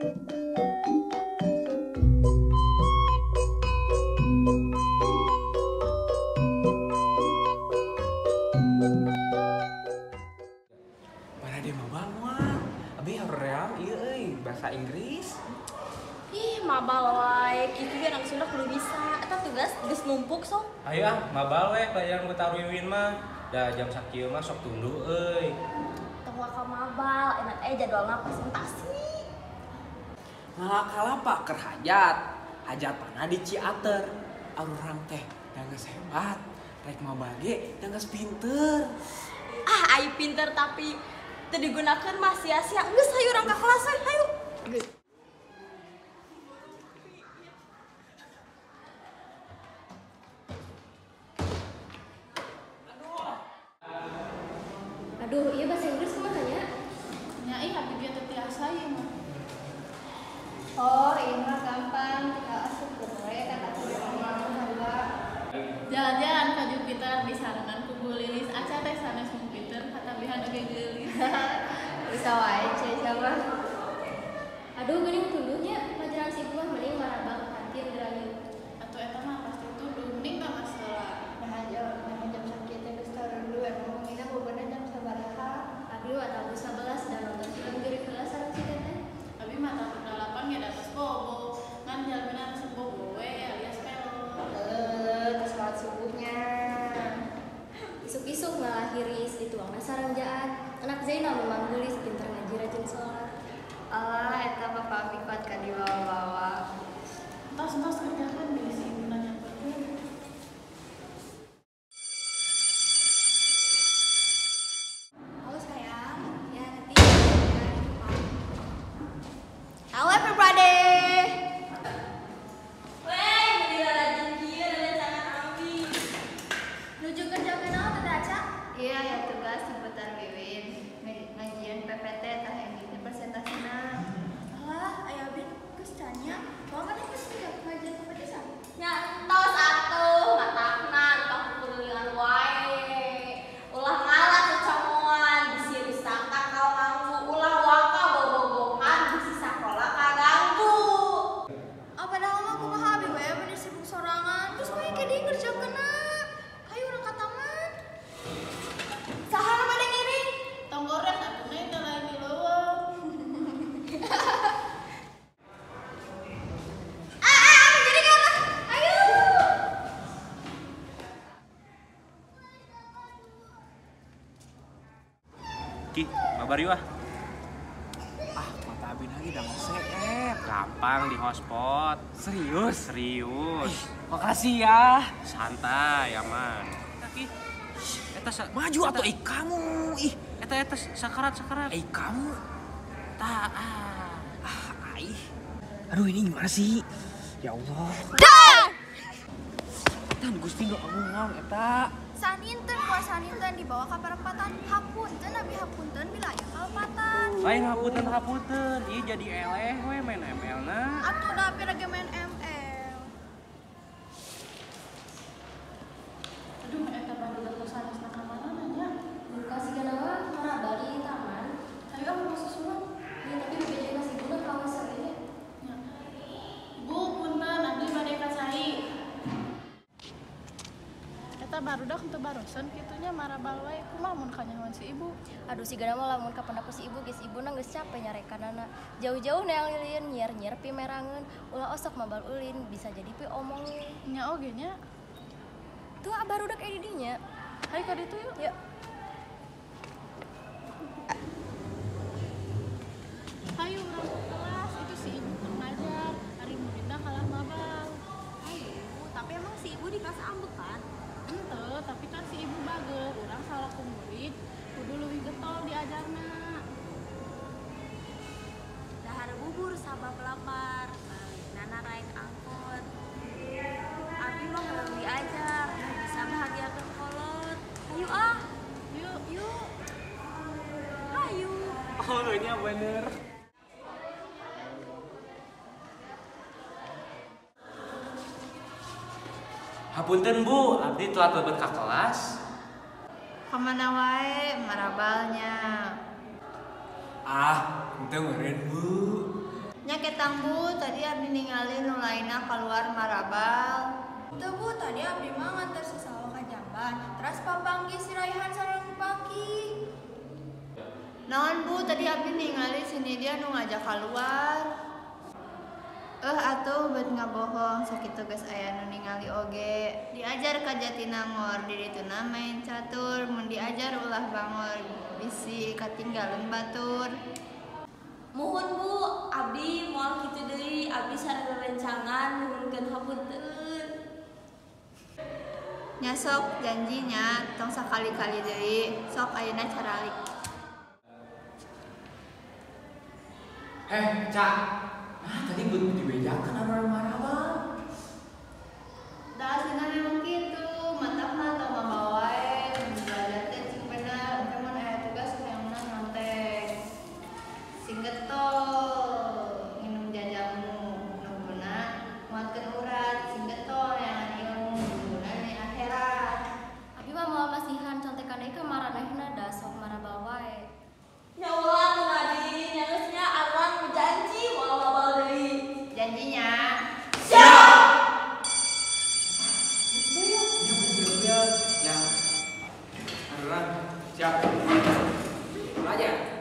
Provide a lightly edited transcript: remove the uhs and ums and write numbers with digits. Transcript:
Mana dia mah bangun? Abi hoream ieu euy bahasa Inggris. Ih, mabal wae, kitu ge anak Sunda kudu bisa. Eta tugas geus numpuk sok. Ayo ah, mabal we pelajaran Betawiwin mah. Da jam sakieu mah sok tunduh euy. Tong ka mabal, enak jadwalna presentasi. Ngalakala Pak keur hajat. Hajatana di Ciater. Urang teh da geus hebat. Rek mabal ge da geus pinter. Ah, ai pinter tapi teu digunakeun mah sia-sia. Geus hayu urang ka kelas we, hayu. Geus. Aduh, iya bahasa Inggris kumaha nya? Nya ih abi ge teu tiasa ieu mah. Oh, ieu mah gampang, tinggal asup we kata heula. Jalan-jalan ka Jupiter disarangan ku Bu Lilis aca teh sanes Jupiter katabihan oge geulis. Bisa wae cai sama. Aduh, geuning tunduhnya pelajaran si buah mending marabak kantin dirayu. Atuh eta mah pasti tuduh mending mah masalah. Nah, jam sakit teh geus taruh dulu emang ngomongina bebeuna jam sabaraha? Abi mah tahu 11 dan nonton film geuring heula sareng si teteh. Abi mah takut 8 ge datos bobo. Ngan jalmina resep bobo we alias melo. Terus sholat subuhnya. Isuk-isuk malah hiris dituangna sareng jaan. Anak Zainal memang geulis pinter ngaji rajin sholat. Alah, eta mah pami kuat ka dibawa-bawa. Tos kerjakan di si ibu nanya perlu. Halo sayang, ya nanti Halo everybody. Weh, jadi rajin kieu rencana Abi. Nuju kerja kenal teh Aca? Iya, ya tugas seputar Wiwin. Ngajian PPT tah yang ini presentasina. Alah, aya bin geus tanya. Kalau kan geus ngajian PPT san. Nyantos atuh matakna entah kulian wae. Ulah ngalah kecamoan bisi wisata kaganggu, ulah waka bobogohan bisi sakola kaganggu. Ah padahal mah kumaha abi we bener sibuk sorangan. Terus we ke dieu ngerjakeuna. Hayu urang ka taman. Saha nu bade ngiring? Tong goreng atuh nya teh lain di leuweung. Jadi apa? Ayo. Ki, mabar yuk ah. Ah, mata Abi lagi da ngeseep. Gampang di hotspot. Serius? Serius. Makasih ya. Santai aman. Ki, eta Maju atuh kamu. Ih, eta sakarat. kamu. Tah Aih. Aduh, ini gimana sih? Ya Allah. Tan Gusti nu agung eta. Saninten kuasaninten dibawa ka perempatan. Hapunten abi hapunten bila aya kalpatan. lain hapunten. Ieu jadi eleh we main ML na. Atuh da api lagi main ML. Aduh eta baru datang sanesna ka mana nya. Kasih ganawa marabal di taman. Ayo aku masuk surat. Ya tapi BPJ masih guna kawasan ini. Ya. Bu, punten abdi bade ka cai. Eta barudak teu barusan kitunya marabal wae kumaha mun kanyahoan si ibu. Aduh si gana mah lamun ka pendapat si ibu geus ibuna geus capek nyarekanana. Jauh-jauh neang lilin nyiar-nyiar pi merangeun. Ulah osok mabal ulin bisa jadi pi omongin. Nya oge nya. Tuh barudak aya di dinya. Hai ka ditu yuk. Yuk. Hayu urang ke kelas itu si ibu keur ngajar. Ari muridna kalah mabal. Ayo, tapi emang si ibu di kelas ambek kan? Henteu, tapi kan si ibu bageur. Urang salaku murid kudu leuwih getol diajarna. Dahar bubur sabab lapar, nana naik angkot. Abi mah kalau diajar, bisa bahagiakan kolot. Ayo ah, Yuk. ayo. Oh, ini bener. Hapunten Bu, abdi telat lebet ka kelas. Kemana wae marabalnya? Ah, itu meren Bu. Nya tang Bu, tadi abdi ningali nu lainna keluar marabal. Tuh Bu, tadi abdi mah nganter sesawa ka jamban. Terus papanggi si Raihan sareng Paki. Naon Bu, tadi abdi ningali sini dia nu ngajak keluar. Atuh bet ngabohong, sakitu geus aya nu ningali oge. Diajar ka Jatinangor, di dituna main catur, mun diajar ulah bangor, bisi katinggalan batur. Mohon Bu, abdi moal kitu deui, abdi sareng rerencangan nuhunkeun hapunten. Nya sok janjinya tong sakali-kali deui, sok ayeuna caralik. Cak, tadi gue dibejakan orang marabal. Da aslinya memang gitu, mantapna tong mah wae, belajar teh cing bener, cuman aya tugas hayangna nyontek. Sing getol minum jajamu, nungguna muatkeun urat, sing getol hayangan ilmu, nungguna di akhirat. Abi mah moal masihan contekan deui ka maranehna da sok marabal wae. Ya Allah, tuh Nadine, yang geusnya arang berjanji moal babal deui. Janjinya Ya, beneran siap. Aja.